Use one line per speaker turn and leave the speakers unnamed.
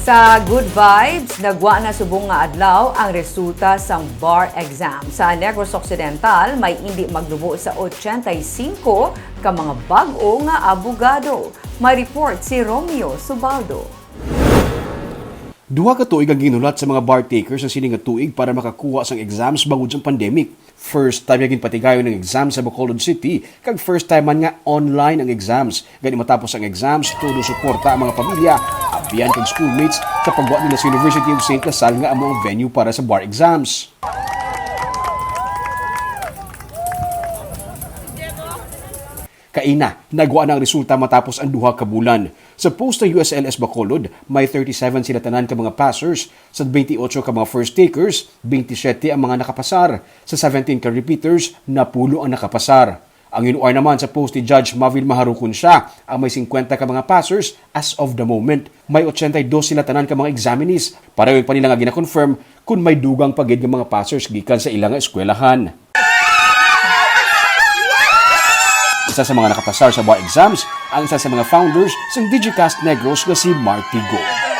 Sa Good Vibes, nagwa na subong nga adlaw ang resulta sang bar exam. Sa Negros Occidental, may hindi magdubo sa 85 ka mga bag-o nga abogado. May report si Romeo Subaldo.
Duha ka tuig ang ginulat sa mga bar takers sa sining nga tuig para makakuha sang exams bangod sa pandemic. First time yung patigayon ng exam sa Bacolod City, kag first time man nga online ang exams. Gani matapos ang exams, todo suporta ang mga pamilya, abiyan kag schoolmates sa pagwa nila sa University of St. Lasal nga among venue para sa bar exams. Kaina, nagwa na ang resulta matapos ang duha ka bulan. Sa post ng USLS Bacolod, may 37 sila tanan ka mga passers. Sa 28 ka mga first takers, 27 ang mga nakapasar. Sa 17 ka repeaters, napulo ang nakapasar. Ang inuar naman sa post ni Judge Mavil Maharukun siya, ang may 50 ka mga passers as of the moment. May 82 sila tanan ka mga examinees. Para yung pa nila nga gina-confirm kung may dugang pagid ng mga passers gikan sa ilang eskwelahan. Isa sa mga nakapasar sa bar exams, ang isa sa mga founders ng Digicast Negros na si Marty Go.